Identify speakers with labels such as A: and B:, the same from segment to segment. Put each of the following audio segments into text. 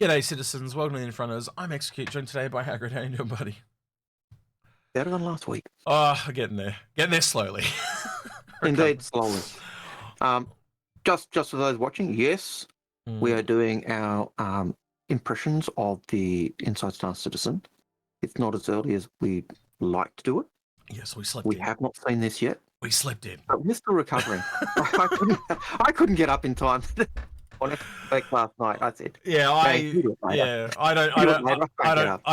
A: G'day, citizens. Welcome to the Inforunners. I'm Execute, joined today by Algared. How you doing, buddy?
B: Better than last week.
A: Oh, getting there. Getting there slowly.
B: Indeed, slowly. Just for those watching, yes, we are doing our impressions of the Inside Star Citizen. It's not as early as we'd like to do it.
A: Yes, we slept
B: We
A: in.
B: have not seen this yet.
A: We slept in.
B: But we're still recovering. I couldn't get up in time on it last night. I said,
A: I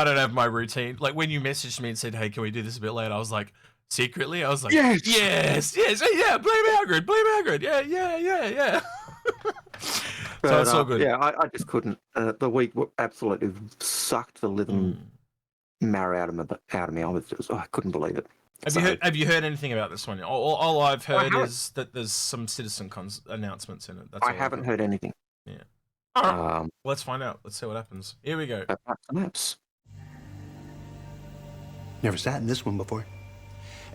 A: don't have my routine. Like when you messaged me and said, "Hey, can we do this a bit later?" I was like, secretly, I was like, yes, yeah, blame Algared, yeah. So it's all good.
B: Yeah, I just couldn't. The week absolutely sucked the living marrow out of me. I couldn't believe it.
A: Have you heard anything about this one? All I've heard is that there's some citizen announcements in it. That's
B: I haven't heard anything.
A: Yeah. All right. Let's find out. Let's see what happens. Here we go.
B: Maps.
C: Never sat in this one before.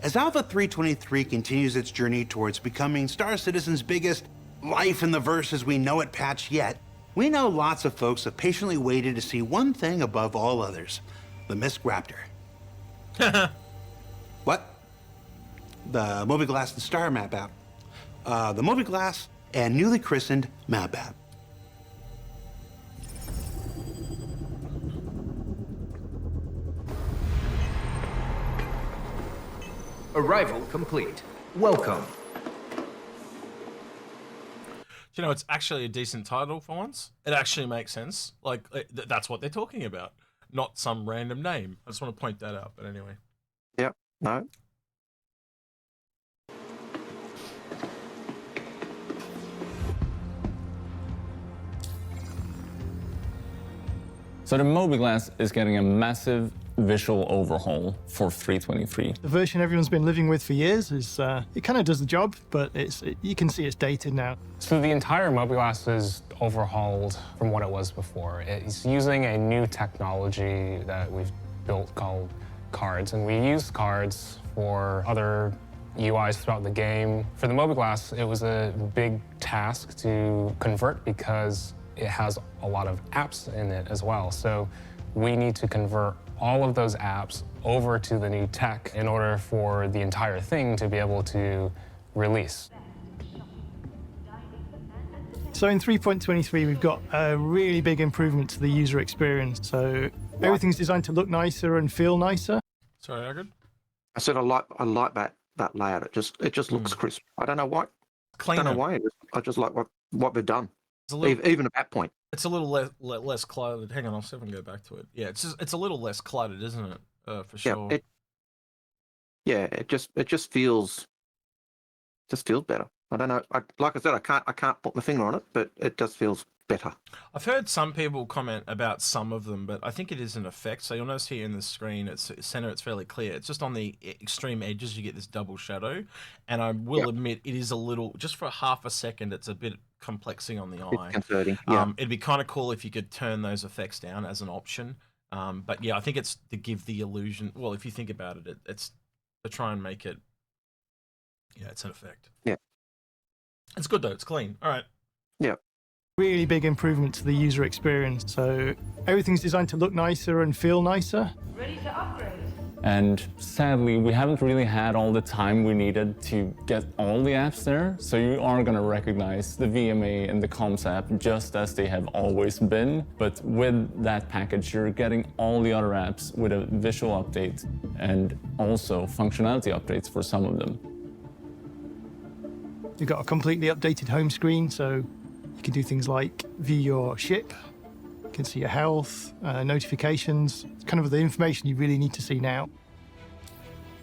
C: As Alpha 323 continues its journey towards becoming Star Citizen's biggest life in the verse as we know it patch yet, we know lots of folks have patiently waited to see one thing above all others: the Mist Raptor. What? The Mobiglass and Starmap app. The Mobiglass and newly christened Map app.
D: Arrival complete. Welcome.
A: You know, it's actually a decent title for once. It actually makes sense. Like, that's what they're talking about, not some random name. I just want to point that out, but anyway.
B: Yep, no.
E: So the Mobiglass is getting a massive visual overhaul for 323.
F: The version everyone's been living with for years is it kind of does the job, but you can see it's dated now.
G: So the entire Mobiglass is overhauled from what it was before. It's using a new technology that we've built called cards, and we use cards for other UIs throughout the game. For the Mobiglass, it was a big task to convert because it has a lot of apps in it as well. So we need to convert all of those apps over to the new tech in order for the entire thing to be able to release.
F: So in 3.23, we've got a really big improvement to the user experience. So everything's designed to look nicer and feel nicer.
A: Sorry, Algared?
B: I said I like that layout. It just looks crisp. I don't know why.
A: Cleaner.
B: I don't know why. I just like what they've done. Even at that point.
A: It's a little less cluttered. Hang on, I'll see if I can go back to it. Yeah, it's a little less cluttered, isn't it? For sure.
B: It just feels better. I don't know. Like I said, I can't put my finger on it, but it just feels better.
A: I've heard some people comment about some of them, but I think it is an effect. So you'll notice here in the screen, it's fairly clear. It's just on the extreme edges you get this double shadow, and I will admit it is a little, just for half a second, it's a bit complexing on the eye.
B: Concerning. Yeah.
A: It'd be kind of cool if you could turn those effects down as an option. But yeah, I think it's to give the illusion. Well, if you think about it, it's to try and make it. Yeah, it's an effect.
B: Yeah.
A: It's good though. It's clean. All right.
B: Yeah.
F: Really big improvement to the user experience. So everything's designed to look nicer and feel nicer.
H: Ready to upgrade.
E: And sadly, we haven't really had all the time we needed to get all the apps there. So you are going to recognize the VMA and the Comms app just as they have always been. But with that package, you're getting all the other apps with a visual update and also functionality updates for some of them.
F: You've got a completely updated home screen, so you can do things like view your ship, you can see your health, notifications, kind of the information you really need to see now.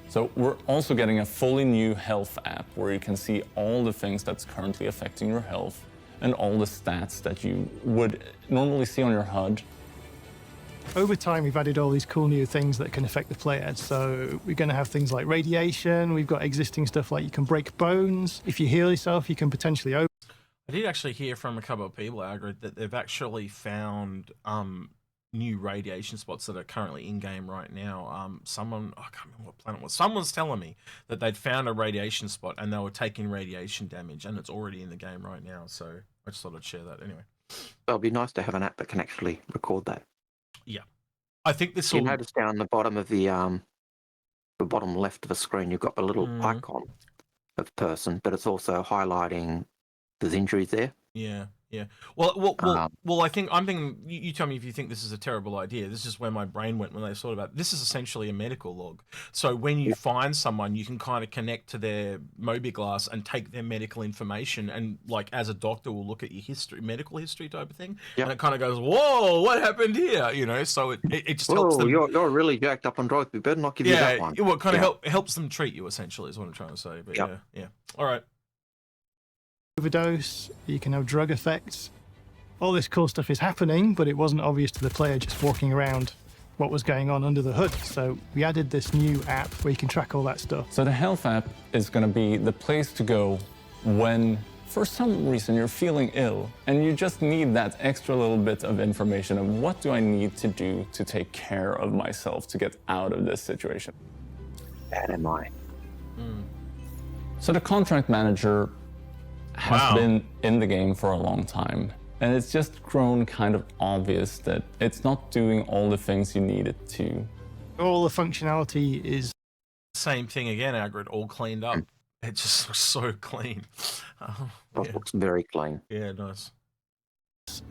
E: So we're also getting a fully new health app where you can see all the things that's currently affecting your health and all the stats that you would normally see on your HUD.
F: Over time, we've added all these cool new things that can affect the player. So we're going to have things like radiation. We've got existing stuff like you can break bones. If you heal yourself, you can potentially I
A: did actually hear from a couple of people, Algared, that they've actually found new radiation spots that are currently in game right now. Someone, I can't remember what planet it was. Someone's telling me that they'd found a radiation spot and they were taking radiation damage, and it's already in the game right now. So I just thought I'd share that anyway.
B: It'll be nice to have an app that can actually record that.
A: Yeah, I think this
B: You
A: will.
B: notice down the bottom of the bottom left of the screen, you've got a little icon of person, but it's also highlighting there's injuries there.
A: Yeah. Well, I'm thinking, you tell me if you think this is a terrible idea. This is where my brain went when they thought about it. This is essentially a medical log. So when you find someone, you can kind of connect to their Mobiglass and take their medical information, and like as a doctor will look at your history, medical history type of thing, and it kind of goes, whoa, what happened here? You know, so it just helps them.
B: You're really jacked up on drugs. We better not give you that one.
A: Well, it kind of helps them treat you, essentially, is what I'm trying to say. But yeah. All right.
F: Overdose, you can have drug effects. All this cool stuff is happening, but it wasn't obvious to the player just walking around what was going on under the hood. So we added this new app where you can track all that stuff.
E: So the health app is going to be the place to go when, for some reason, you're feeling ill and you just need that extra little bit of information of what do I need to do to take care of myself to get out of this situation.
B: Bad am I.
E: So the contract manager has been in the game for a long time, and it's just grown kind of obvious that it's not doing all the things you need it to.
F: All the functionality is...
A: Same thing again, Algared, all cleaned up. It just looks so clean.
B: It looks very clean.
A: Yeah, nice.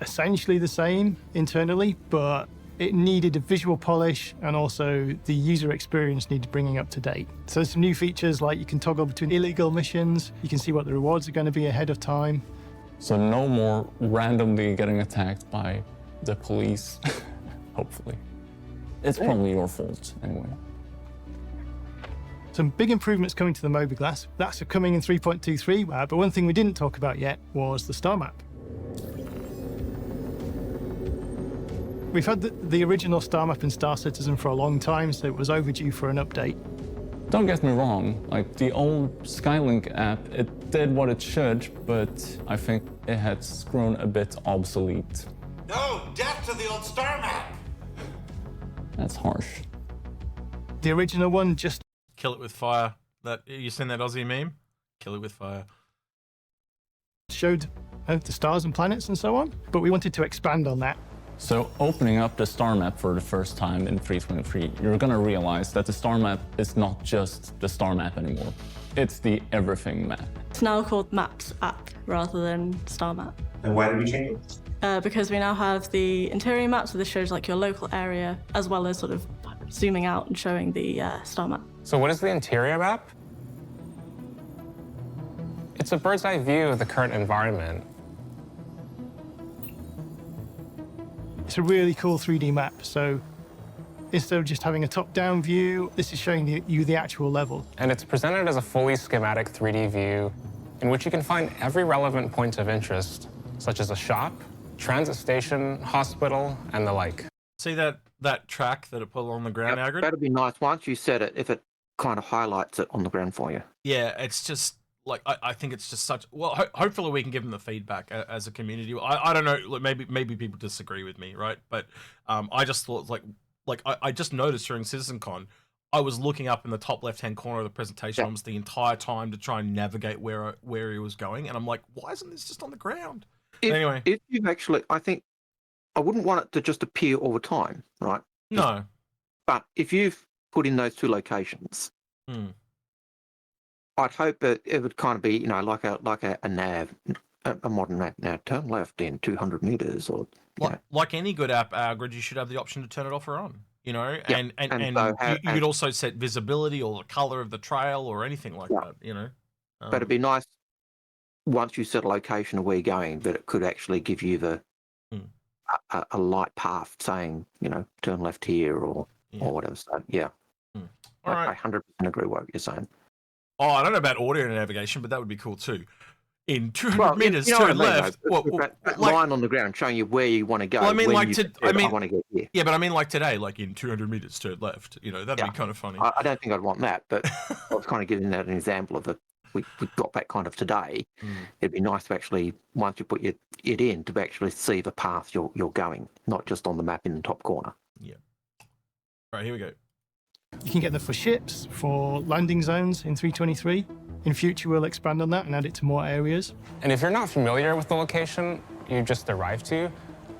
F: Essentially the same internally, but it needed a visual polish, and also the user experience needed bringing up to date. So there's some new features like you can toggle between illegal missions, you can see what the rewards are going to be ahead of time.
E: So no more randomly getting attacked by the police, hopefully. It's probably your fault anyway.
F: Some big improvements coming to the Mobiglass. That's coming in 3.23, but one thing we didn't talk about yet was the Starmap. We've had the original Starmap in Star Citizen for a long time, so it was overdue for an update.
E: Don't get me wrong, like the old Skylink app, it did what it should, but I think it has grown a bit obsolete.
C: No, death to the old Starmap!
E: That's harsh.
F: The original one just...
A: Kill it with fire. That you seen that Aussie meme? Kill it with fire.
F: Showed the stars and planets and so on, but we wanted to expand on that.
E: So opening up the star map for the first time in 3.23, you're gonna realize that the star map is not just the star map anymore. It's the everything map.
H: It's now called Maps app rather than Starmap.
I: And why did we change it?
H: Because we now have the interior map, so this shows like your local area, as well as sort of zooming out and showing the star map.
G: So what is the interior map? It's a bird's eye view of the current environment.
F: It's a really cool 3D map, so instead of just having a top-down view, this is showing you the actual level.
G: And it's presented as a fully schematic 3D view in which you can find every relevant point of interest, such as a shop, transit station, hospital, and the like.
A: See that track that it put on the ground, Algared?
B: That'd be nice once you set it, if it kind of highlights it on the ground for you.
A: Yeah, it's just... Like, I think it's just such... Well, hopefully we can give them the feedback as a community. I don't know, like, maybe people disagree with me, right? But I just thought, I just noticed during CitizenCon, I was looking up in the top left-hand corner of the presentation almost the entire time to try and navigate where he was going. And I'm like, why isn't this just on the ground? Anyway.
B: If you've actually... I think... I wouldn't want it to just appear all the time, right?
A: No.
B: But if you've put in those two locations... I'd hope it would kind of be, you know, like a nav, a modern map. Now turn left in 200 meters, or
A: like any good app, Algared, you should have the option to turn it off or on. You know,
B: yeah.
A: and you could also set visibility or the color of the trail or anything like that. You know,
B: but it'd be nice once you set a location of where you're going that it could actually give you the a light path saying, you know, turn left here or whatever. So
A: All right.
B: I 100% agree with what you're saying.
A: Oh, I don't know about audio navigation, but that would be cool too. In 200 meters, turn left.
B: That line on the ground showing you where you want to go.
A: Well, I mean, I
B: want to get here.
A: Yeah, but I mean, like today, like in 200 meters, turn left. You know, that'd be kind of funny.
B: I don't think I'd want that, but I was kind of giving that an example of it. we got that kind of today. It'd be nice to actually, once you put it in, to actually see the path you're going, not just on the map in the top corner.
A: Yeah. All right, here we go.
F: You can get them for ships, for landing zones in 323. In future, we'll expand on that and add it to more areas.
G: And if you're not familiar with the location you just arrived to,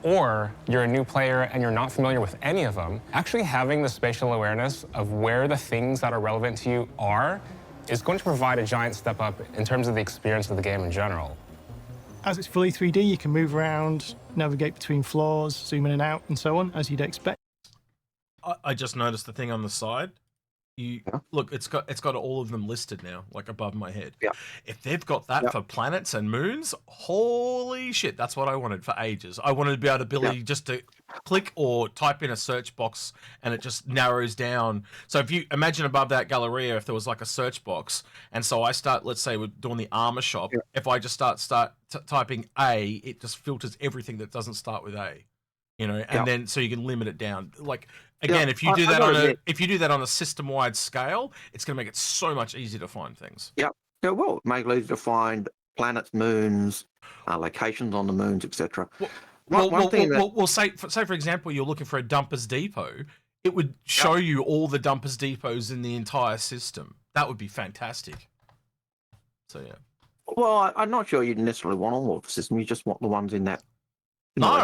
G: or you're a new player and you're not familiar with any of them, actually having the spatial awareness of where the things that are relevant to you are is going to provide a giant step up in terms of the experience of the game in general.
F: As it's fully 3D, you can move around, navigate between floors, zoom in and out, and so on, as you'd expect.
A: I just noticed the thing on the side. Look, it's got all of them listed now, like above my head.
B: Yeah.
A: If they've got that for planets and moons, holy shit, that's what I wanted for ages. I wanted to be able to ability just to click or type in a search box and it just narrows down. So if you imagine above that Galleria, if there was like a search box, and so I start, let's say we're doing the armor shop, if I just start typing A, it just filters everything that doesn't start with A. You know, and then so you can limit it down. Like again, if you do that on a system-wide scale, it's going to make it so much easier to find things.
B: Yeah, well, make it easier to find planets, moons, locations on the moons, etc.
A: Well, say for example, you're looking for a dumpers depot. It would show you all the dumpers depots in the entire system. That would be fantastic. So yeah.
B: Well, I'm not sure you'd necessarily want all of the system. You just want the ones in that.
A: No.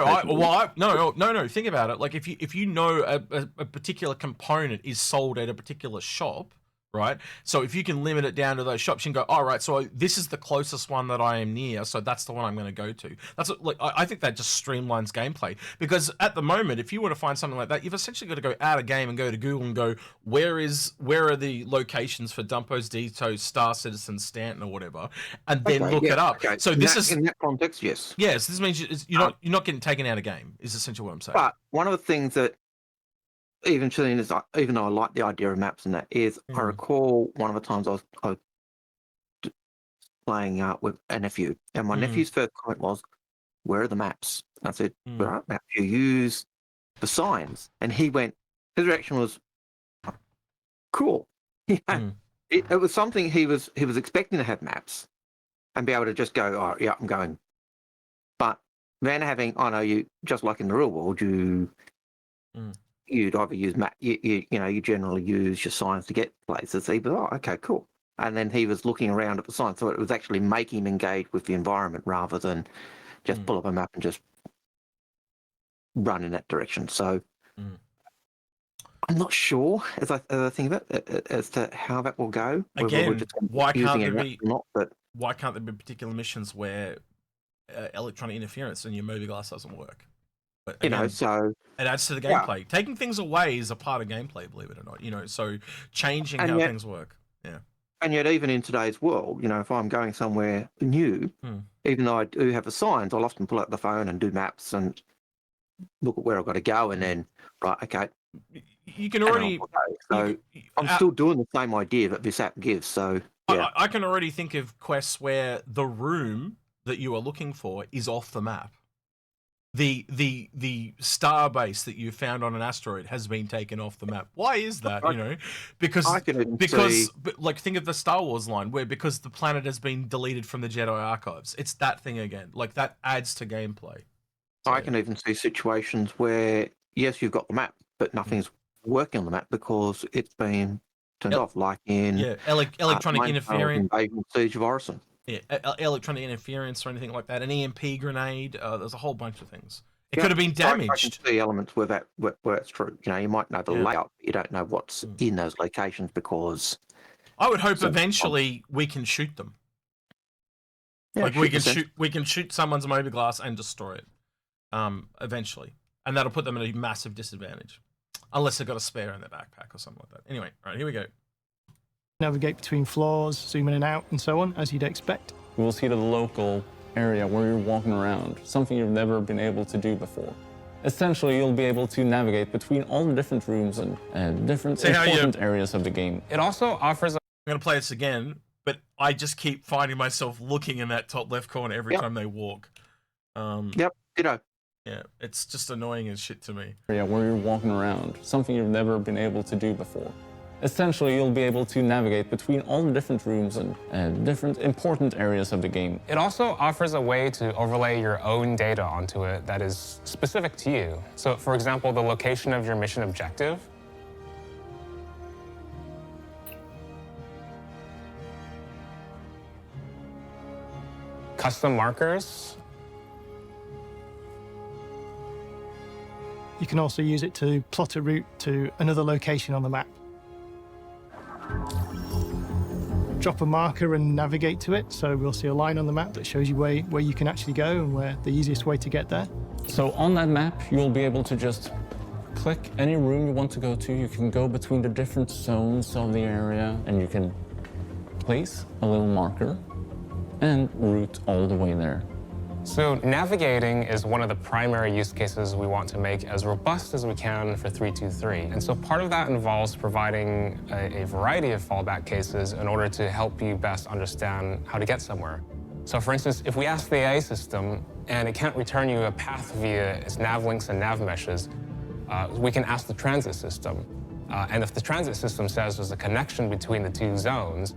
A: Think about it. Like if you know a particular component is sold at a particular shop, right? So if you can limit it down to those shops, you can go, all right, so this is the closest one that I am near, so that's the one I'm going to go to. That's what, like I think that just streamlines gameplay, because at the moment, if you want to find something like that, you've essentially got to go out of game and go to Google and go, where are the locations for Dumpos, Dito, Star Citizen, Stanton, or whatever, and then look it up. Okay. So this is
B: in that context, yes.
A: Yes, this means you're not getting taken out of game. Is essentially what I'm saying.
B: But one of the things that even though I like the idea of maps and that is, I recall one of the times I was playing with a nephew, and my nephew's first comment was, "Where are the maps?" I said, "Where are maps? You use the signs." And his reaction was, "Cool." It was something he was expecting to have maps and be able to just go, "Oh yeah, I'm going." But then I know you, just like in the real world, you'd either use you generally use your signs to get places. But okay, cool. And then he was looking around at the signs, so it was actually making him engage with the environment rather than just pull up a map and just run in that direction. So I'm not sure, as I think of it, as to how that will go.
A: Again, why can't there be particular missions where electronic interference in your Mobiglass doesn't work? But again,
B: so
A: it adds to the gameplay. Yeah. Taking things away is a part of gameplay, believe it or not. So changing how things work. Yeah.
B: And yet, even in today's world, if I'm going somewhere new, even though I do have the signs, I'll often pull out the phone and do maps and look at where I've got to go, and then okay.
A: You can already.
B: So I'm still doing the same idea that this app gives. So yeah.
A: I can already think of quests where the room that you are looking for is off the map. The star base that you found on an asteroid has been taken off the map. Why is that? Because like think of the Star Wars line because the planet has been deleted from the Jedi archives. It's that thing again. Like that adds to gameplay.
B: So, I can even see situations where yes, you've got the map, but nothing's working on the map because it's been turned off. Like in
A: electronic interference,
B: Siege of Orison.
A: Yeah, electronic interference or anything like that. An EMP grenade. There's a whole bunch of things. It could have been damaged.
B: I can see elements where it's true. You might know the layout, but you don't know what's in those locations because.
A: I would hope eventually we can shoot them. Yeah, like we can shoot someone's Mobiglass and destroy it. Eventually, and that'll put them at a massive disadvantage, unless they've got a spare in their backpack or something like that. Anyway, all right, here we go.
F: Navigate between floors, zoom in and out, and so on, as you'd expect.
E: You will see the local area where you're walking around, something you've never been able to do before. Essentially, you'll be able to navigate between all the different rooms and different important areas of the game.
G: It also offers...
A: I'm going to play this again, but I just keep finding myself looking in that top left corner every time they walk. Yeah, it's just annoying as shit to me.
E: Yeah, where you're walking around, something you've never been able to do before. Essentially, you'll be able to navigate between all the different rooms and different important areas of the game.
G: It also offers a way to overlay your own data onto it that is specific to you. So, for example, the location of your mission objective. Custom markers.
F: You can also use it to plot a route to another location on the map. Drop a marker and navigate to it, so we'll see a line on the map that shows you where you can actually go and where the easiest way to get there.
E: So on that map, you'll be able to just click any room you want to go to. You can go between the different zones of the area, and you can place a little marker and route all the way there.
G: So navigating is one of the primary use cases we want to make as robust as we can for 323. And so part of that involves providing a variety of fallback cases in order to help you best understand how to get somewhere. So for instance, if we ask the AI system and it can't return you a path via its nav links and nav meshes, we can ask the transit system. And if the transit system says there's a connection between the two zones,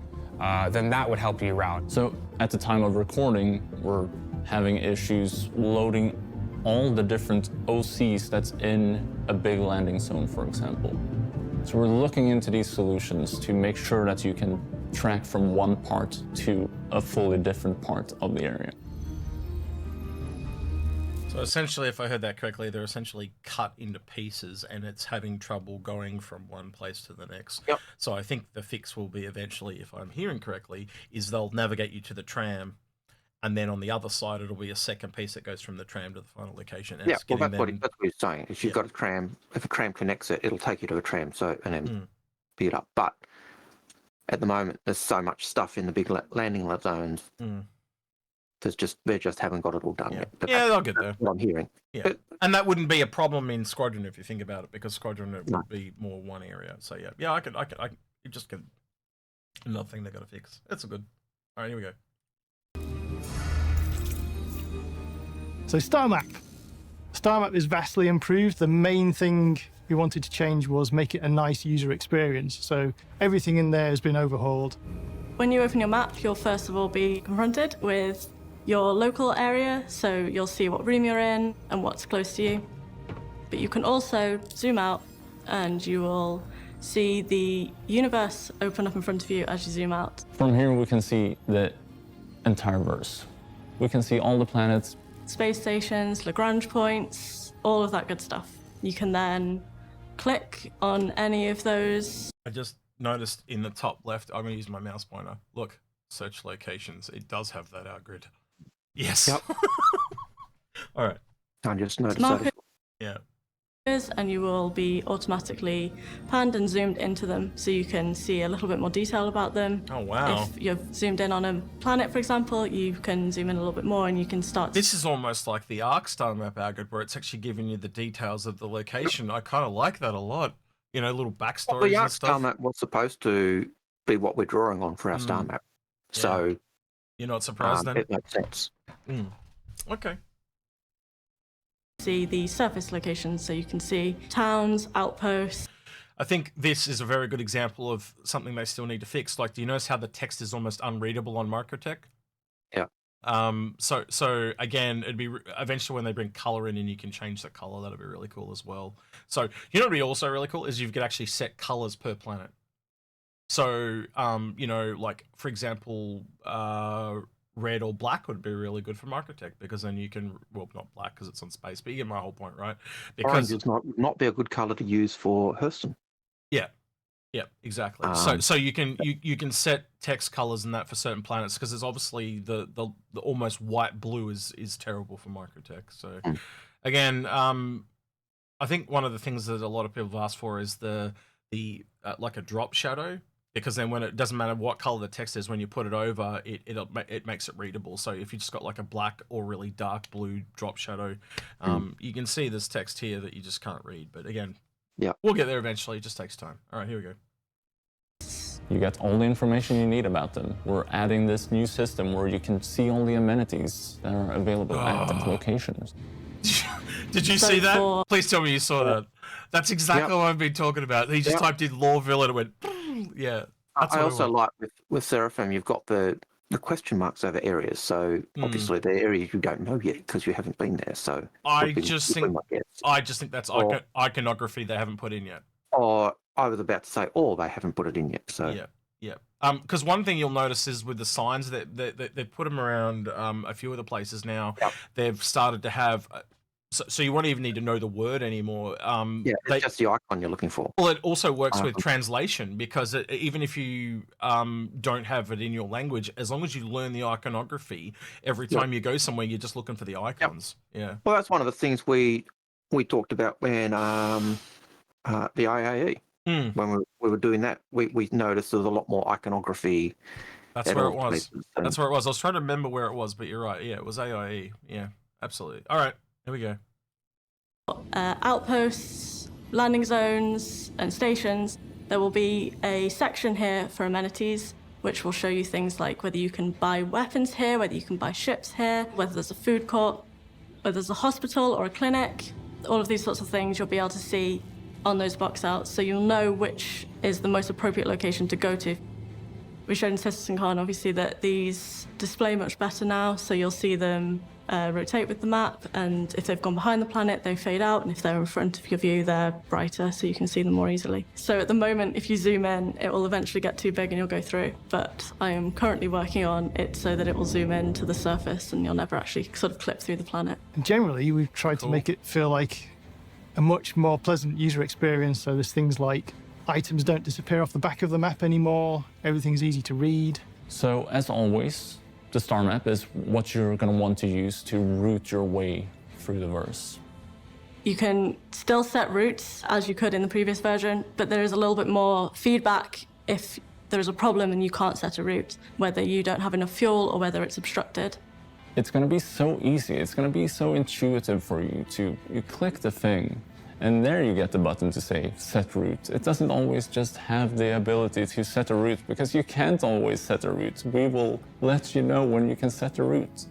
G: then that would help you route.
E: So at the time of recording, we're having issues loading all the different OCs that's in a big landing zone, for example. So we're looking into these solutions to make sure that you can track from one part to a fully different part of the area.
A: So essentially, if I heard that correctly, they're essentially cut into pieces and it's having trouble going from one place to the next.
B: Yep.
A: So I think the fix will be eventually, if I'm hearing correctly, is they'll navigate you to the tram, and then on the other side, it'll be a second piece that goes from the tram to the final location. And
B: yeah, well, that's what he's saying. If you've got a tram, if a tram connects it, it'll take you to a tram, so and then pick it up. But at the moment, there's so much stuff in the big landing zones. They just haven't got it all done yet. But
A: yeah, they'll get there.
B: That's what I'm hearing.
A: Yeah, and that wouldn't be a problem in Squadron if you think about it, because Squadron would be more one area. So yeah, I could just get another thing they got to fix. That's a good. All right, here we go.
F: So Starmap. Starmap is vastly improved. The main thing we wanted to change was make it a nice user experience. So everything in there has been overhauled.
H: When you open your map, you'll first of all be confronted with your local area. So you'll see what room you're in and what's close to you. But you can also zoom out and you will see the universe open up in front of you as you zoom out.
E: From here, we can see the entire verse. We can see all the planets,
H: space stations, Lagrange points, all of that good stuff. You can then click on any of those.
A: I just noticed in the top left, I'm going to use my mouse pointer. Look, search locations. It does have that Algared. Yes.
B: Yep.
A: All right.
B: I just noticed that.
A: Yeah.
H: And you will be automatically panned and zoomed into them so you can see a little bit more detail about them.
A: Oh, wow.
H: If you've zoomed in on a planet, for example, you can zoom in a little bit more and you can start.
A: This is almost like the Arc Starmap Algared, where it's actually giving you the details of the location. I kind of like that a lot. You know, little backstories
B: the
A: and stuff.
B: Starmap was supposed to be what we're drawing on for our Starmap. So
A: you're not surprised then?
B: It makes sense.
A: Okay.
H: See the surface locations, so you can see towns, outposts.
A: I think this is a very good example of something they still need to fix. Like, do you notice how the text is almost unreadable on Microtech?
B: Yeah.
A: So again, it'd be eventually when they bring color in and you can change the color, that'll be really cool as well. So you know what would be also really cool is you could actually set colors per planet. So you know, like for example, red or black would be really good for Microtech, because then you can, well, not black because it's on space, but you get my whole point, right? Because
B: orange is not be a good color to use for Hurston.
A: Yeah, exactly. So you can set text colors and that for certain planets, because there's obviously the almost white blue is terrible for Microtech. So again, I think one of the things that a lot of people have asked for is the like a drop shadow, because then when it doesn't matter what color the text is, when you put it over, it makes it readable. So if you just got like a black or really dark blue drop shadow, you can see this text here that you just can't read. But again, we'll get there eventually. It just takes time. All right, here we go.
E: You get all the information you need about them. We're adding this new system where you can see all the amenities that are available at those locations.
A: Did you see that? Please tell me you saw that. That's exactly what I've been talking about. He just typed in Lawville and it went... Yeah.
B: I also like with Seraphim, you've got the question marks over areas. So obviously the areas you don't know yet because you haven't been there. So
A: I just think that's iconography they haven't put in yet.
B: Or I was about to say, or they haven't put it in yet. So
A: yeah. Because one thing you'll notice is with the signs that they put them around a few of the places now.
B: Yep.
A: They've started to have. So you won't even need to know the word anymore.
B: It's just the icon you're looking for.
A: Well, it also works with translation because even if you don't have it in your language, as long as you learn the iconography, every time you go somewhere, you're just looking for the icons. Yeah.
B: Well, that's one of the things we talked about when the IAE. When we were doing that, we noticed there was a lot more iconography.
A: That's where it was. That's where it was. I was trying to remember where it was, but you're right. Yeah, it was AIE. Yeah, absolutely. All right. Here we go.
H: Outposts, landing zones, and stations. There will be a section here for amenities, which will show you things like whether you can buy weapons here, whether you can buy ships here, whether there's a food court, whether there's a hospital or a clinic. All of these sorts of things you'll be able to see on those box outs, so you'll know which is the most appropriate location to go to. We showed in CitizenCon, obviously, that these display much better now, so you'll see them rotate with the map, and if they've gone behind the planet, they fade out, and if they're in front of your view, they're brighter, so you can see them more easily. So at the moment, if you zoom in, it will eventually get too big and you'll go through, but I am currently working on it so that it will zoom in to the surface and you'll never actually sort of clip through the planet.
F: And generally, we've tried to make it feel like a much more pleasant user experience, so there's things like items don't disappear off the back of the map anymore, everything's easy to read.
E: So as always, the star map is what you're going to want to use to route your way through the verse.
H: You can still set routes as you could in the previous version, but there is a little bit more feedback if there's a problem and you can't set a route, whether you don't have enough fuel or whether it's obstructed.
E: It's going to be so easy, it's going to be so intuitive for you you click the thing, and there you get the button to say set route. It doesn't always just have the ability to set a route, because you can't always set a route. We will let you know when you can set a route.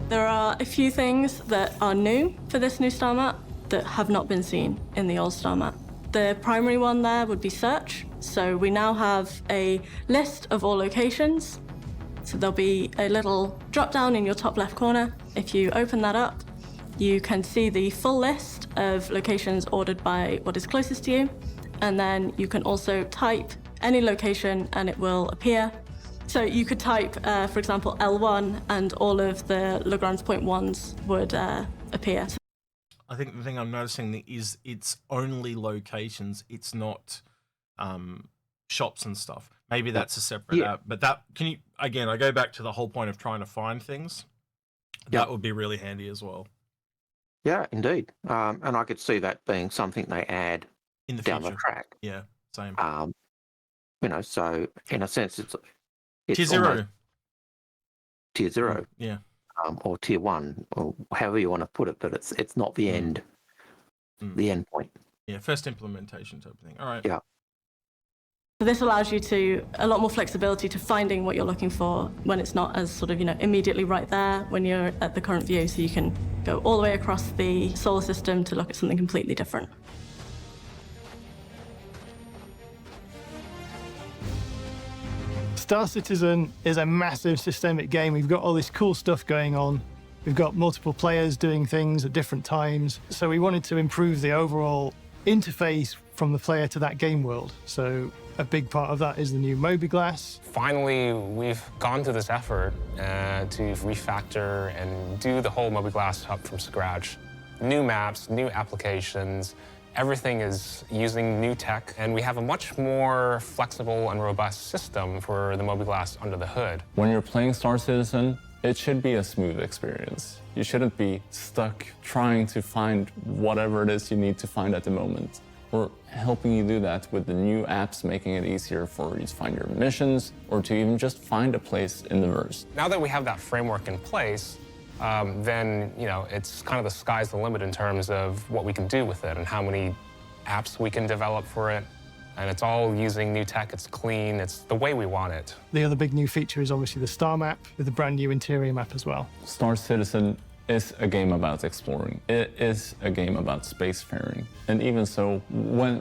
H: There are a few things that are new for this new star map that have not been seen in the old star map. The primary one there would be search. So we now have a list of all locations. So there'll be a little drop down in your top left corner. If you open that up, you can see the full list of locations ordered by what is closest to you. And then you can also type any location and it will appear. So you could type, for example, L1 and all of the Lagrange point ones would appear.
A: I think the thing I'm noticing is it's only locations. It's not shops and stuff. Maybe that's a separate app, but that I go back to the whole point of trying to find things. That would be really handy as well.
B: Yeah, indeed. And I could see that being something they add
A: in the
B: down
A: future.
B: The track.
A: Yeah, same.
B: So in a sense, it's
A: tier 0.
B: Tier 0.
A: Yeah.
B: Or tier 1, or however you want to put it, but it's not the end, the end point.
A: Yeah, first implementation type of thing. All right.
B: Yeah.
H: So this allows you a lot more flexibility to finding what you're looking for when it's not as sort of, immediately right there when you're at the current view. So you can go all the way across the solar system to look at something completely different.
F: Star Citizen is a massive systemic game. We've got all this cool stuff going on. We've got multiple players doing things at different times. So we wanted to improve the overall interface from the player to that game world. So a big part of that is the new Mobiglass.
G: Finally, we've gone to this effort to refactor and do the whole Mobiglass hub from scratch. New maps, new applications. Everything is using new tech, and we have a much more flexible and robust system for the Mobiglass under the hood.
E: When you're playing Star Citizen, it should be a smooth experience. You shouldn't be stuck trying to find whatever it is you need to find at the moment. We're helping you do that with the new apps, making it easier for you to find your missions or to even just find a place in the verse.
G: Now that we have that framework in place, then it's kind of the sky's the limit in terms of what we can do with it and how many apps we can develop for it. And it's all using new tech, it's clean, it's the way we want it.
F: The other big new feature is obviously the Star Map with the brand new interior map as well.
E: Star Citizen is a game about exploring. It is a game about spacefaring. And even so,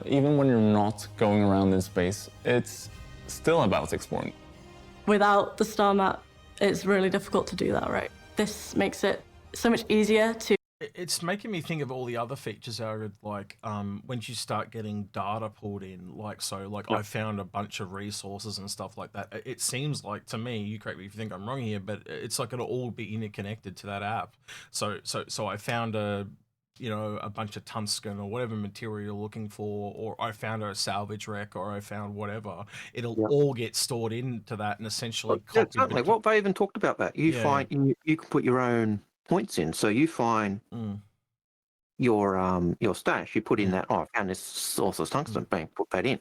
E: even when you're not going around in space, it's still about exploring.
H: Without the star map, it's really difficult to do that, right? This makes it so much easier to...
A: It's making me think of all the other features, Algared, like when you start getting data pulled in, like I found a bunch of resources and stuff like that. It seems like, to me, you correct me if you think I'm wrong here, but it's like it'll all be interconnected to that app. So I found a bunch of tungsten or whatever material you're looking for, or I found a salvage wreck, or I found whatever. It'll all get stored into that and essentially
B: copy. Certainly. What they even talked about that. You find you can put your own points in. So you find your stash, you put in that, I found this source of tungsten, bang, put that in.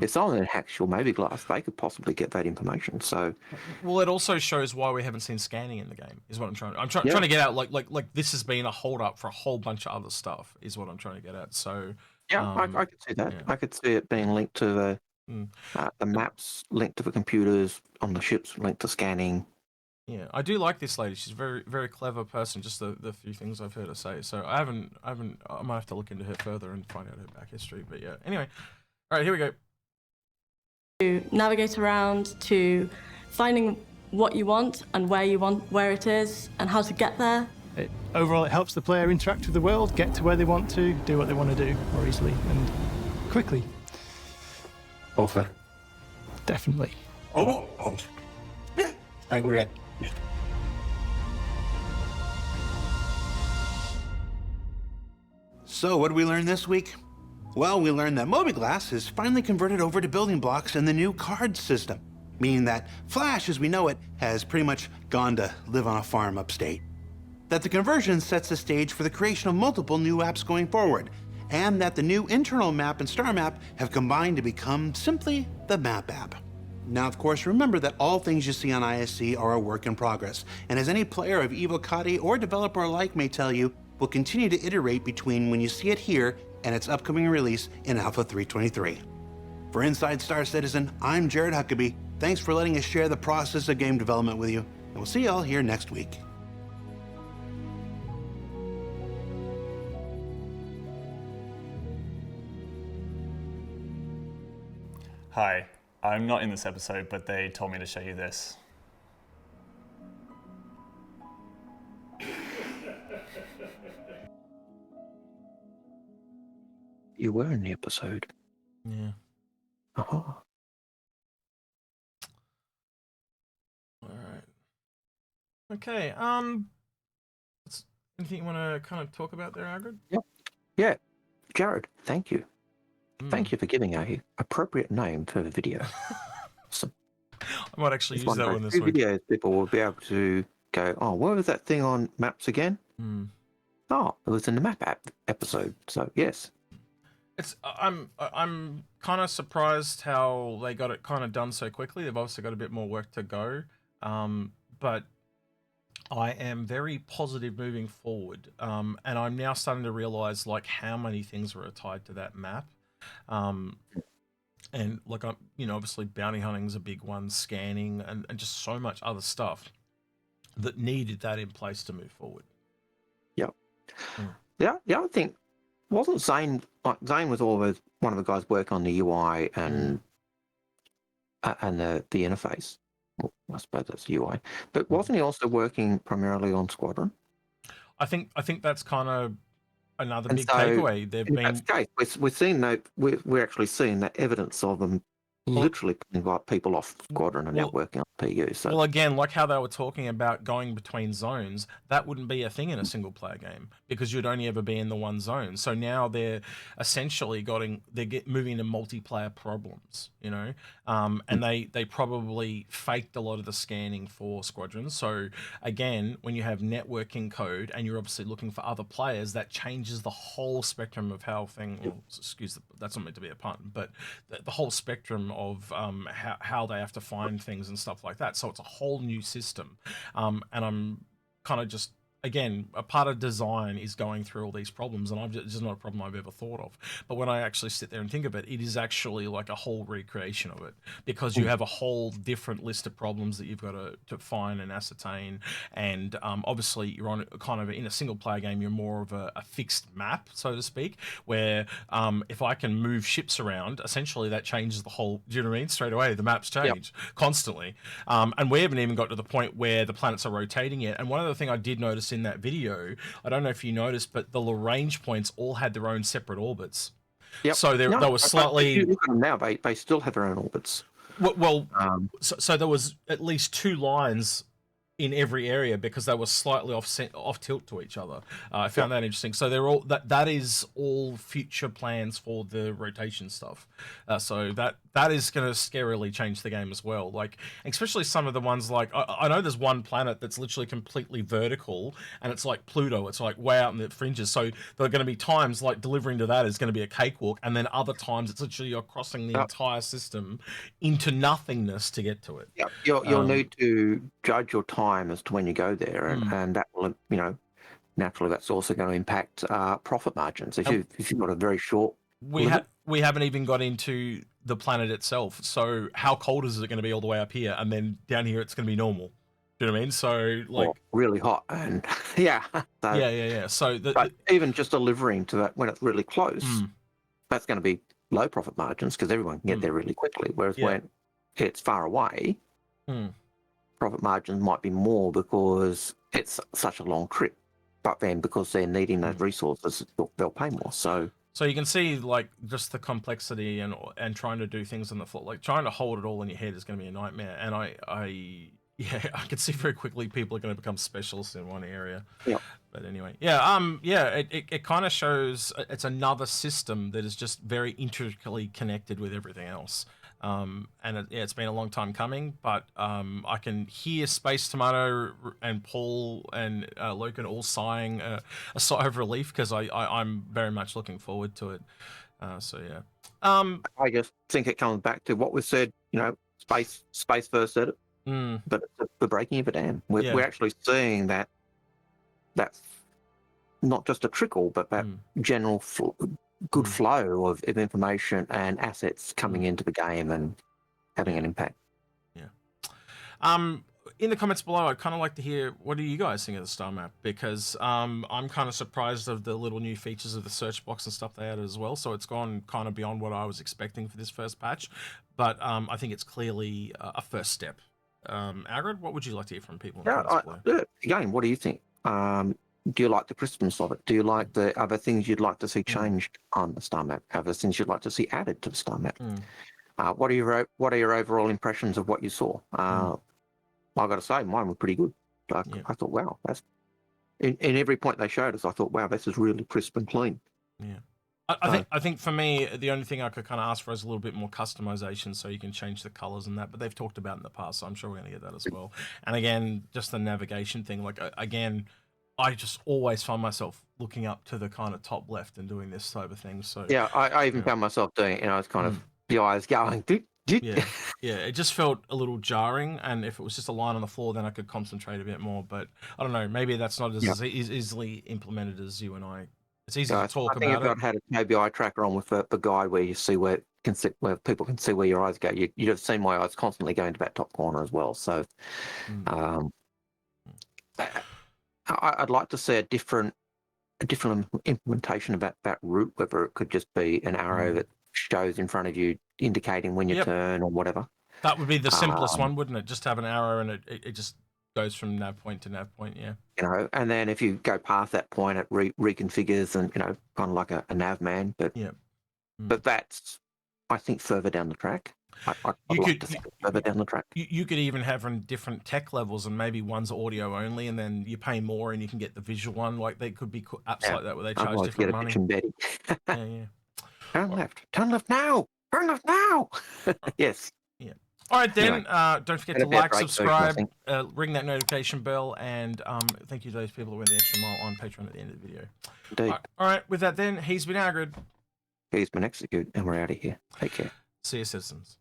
B: If someone hacks your Mobiglass, they could possibly get that information. So,
A: well, it also shows why we haven't seen scanning in the game. Is what I'm trying to get at. Like this has been a hold up for a whole bunch of other stuff. Is what I'm trying to get at. So
B: I could see that. Yeah. I could see it being linked to the maps, linked to the computers on the ships, linked to scanning.
A: Yeah, I do like this lady. She's a very, very clever person. Just the few things I've heard her say. So I might have to look into her further and find out her back history. But yeah, anyway, all right, here we go.
H: To navigate around, to finding what you want and where it is, and how to get there.
F: Overall, it helps the player interact with the world, get to where they want to, do what they want to do more easily and quickly.
I: Offer.
F: Definitely.
I: Oh. Yeah, I agree.
C: So what did we learn this week? Well, we learned that Mobiglass is finally converted over to building blocks in the new card system, meaning that Flash, as we know it, has pretty much gone to live on a farm upstate. That the conversion sets the stage for the creation of multiple new apps going forward, and that the new internal map and Starmap have combined to become simply the Map app. Now, of course, remember that all things you see on ISC are a work in progress, and as any player of Evocati or developer alike may tell you, will continue to iterate between when you see it here and its upcoming release in Alpha 3.23. For Inside Star Citizen, I'm Jared Huckabee. Thanks for letting us share the process of game development with you, and we'll see y'all here next week.
J: Hi, I'm not in this episode, but they told me to show you this.
B: You were in the episode.
A: Yeah.
B: Uh-huh.
A: All right. Okay. Anything you want to kind of talk about there, Algared?
B: Yep. Yeah. Jared, thank you. Thank you for giving a appropriate name for the video. Awesome.
A: I might actually use that one this week.
B: Videos people will be able to go, oh, what was that thing on maps again? Oh, it was in the map app episode. So yes.
A: I'm kind of surprised how they got it kind of done so quickly. They've obviously got a bit more work to go, but I am very positive moving forward. And I'm now starting to realize like how many things were tied to that map. And like obviously bounty hunting is a big one, scanning, and just so much other stuff that needed that in place to move forward.
B: Yep. Yeah. The other thing wasn't Zane. Like Zane was always one of the guys working on the UI and the interface. Well, I suppose that's UI, but wasn't he also working primarily on Squadron?
A: I think that's kind of another big takeaway. They've been.
B: We're seeing that. We're actually seeing that evidence of them literally invite people off Squadron and now working on PU. So.
A: Well, again, like how they were talking about going between zones, that wouldn't be a thing in a single player game because you'd only ever be in the one zone. So now they're essentially moving to multiplayer problems, and they probably faked a lot of the scanning for Squadrons. So again, when you have networking code and you're obviously looking for other players, that changes the whole spectrum of how that's not meant to be a pun, but the whole spectrum of how they have to find things and stuff like that. So it's a whole new system, and I'm kind of just again, a part of design is going through all these problems, and it's just not a problem I've ever thought of. But when I actually sit there and think of it, it is actually like a whole recreation of it, because you have a whole different list of problems that you've got to find and ascertain. And obviously, you're on kind of in a single player game, you're more of a fixed map, so to speak, where if I can move ships around, essentially that changes the whole. Do you know what I mean? Straight away, the maps change constantly, and we haven't even got to the point where the planets are rotating yet. And one other thing I did notice in that video, I don't know if you noticed, but the Lagrange points all had their own separate orbits.
B: Yep.
A: So they were slightly.
B: If you look at them now, they still have their own orbits.
A: Well, so there was at least 2 lines in every area because they were slightly off tilt to each other. I found that interesting. So they're all that is all future plans for the rotation stuff. So that is going to scarily change the game as well. Like, especially some of the ones like I know there's one planet that's literally completely vertical, and it's like Pluto. It's like way out in the fringes. So there are going to be times like delivering to that is going to be a cakewalk, and then other times it's literally you're crossing the entire system into nothingness to get to it.
B: Yeah, you'll need to judge your time as to when you go there, and that will, naturally that's also going to impact profit margins if you've got a very short.
A: We haven't even got into the planet itself. So how cold is it going to be all the way up here, and then down here it's going to be normal? Do you know what I mean? So like
B: really hot, and
A: So
B: but even just delivering to that when it's really close, that's going to be low profit margins because everyone can get there really quickly. Whereas when it's far away, profit margins might be more because it's such a long trip. But then because they're needing those resources, they'll pay more. So
A: you can see like just the complexity and trying to do things on the fly, like trying to hold it all in your head is going to be a nightmare. And I can see very quickly people are going to become specialists in one area.
B: Yeah.
A: But anyway, it kind of shows it's another system that is just very intricately connected with everything else. And it's been a long time coming, but I can hear Space Tomato and Paul and Logan all sighing a sigh of relief because I'm very much looking forward to it.
B: I just think it comes back to what we said. Space first said it, but it's the breaking of a dam. We're actually seeing that's not just a trickle, but that general good flow of information and assets coming into the game and having an impact.
A: In the comments below, I'd kind of like to hear what do you guys think of the Starmap, because I'm kind of surprised of the little new features of the search box and stuff they added as well. So it's gone kind of beyond what I was expecting for this first patch, but I think it's clearly a first step. Algared, what would you like to hear from people in the comments below?
B: Again, what do you think? Do you like the crispness of it? Do you like the other things you'd like to see changed on the Starmap? Other things you'd like to see added to the Starmap? What are your overall impressions of what you saw? I got to say, mine were pretty good. I thought, wow, that's in every point they showed us. I thought, wow, this is really crisp and clean.
A: Yeah, I think for me, the only thing I could kind of ask for is a little bit more customization, so you can change the colors and that. But they've talked about it in the past, so I'm sure we're going to get that as well. And again, just the navigation thing. Like again, I just always find myself looking up to the kind of top left and doing this type of thing. So
B: I even found myself doing it. It's kind of the eyes going.
A: It just felt a little jarring. And if it was just a line on the floor, then I could concentrate a bit more. But I don't know. Maybe that's not as easily implemented as you and I. It's easy to talk about.
B: I think if I'd had a KBI tracker on with the guide where you see where people can see where your eyes go, you'd have seen my eyes constantly going to that top corner as well. So. I'd like to see a different implementation about that route, whether it could just be an arrow that shows in front of you indicating when you turn or whatever.
A: That would be the simplest one, wouldn't it? Just have an arrow and it just goes from nav point to nav point,
B: and then if you go past that point, it reconfigures and, kind of like a nav man. But that's, I think, further down the track. I'd like to think further down the track.
A: You could even have on different tech levels, and maybe one's audio only, and then you pay more and you can get the visual one. Like they could be apps like that where they charge different money.
B: Turn left now. Turn left now. Yes.
A: Yeah. All right, then. Don't forget to like, subscribe, ring that notification bell, and thank you to those people who went the extra mile on Patreon at the end of the video.
B: Indeed.
A: All right. With that, then, he's been Algared.
B: He's been Execute, and we're out of here. Take care.
A: See you, citizens.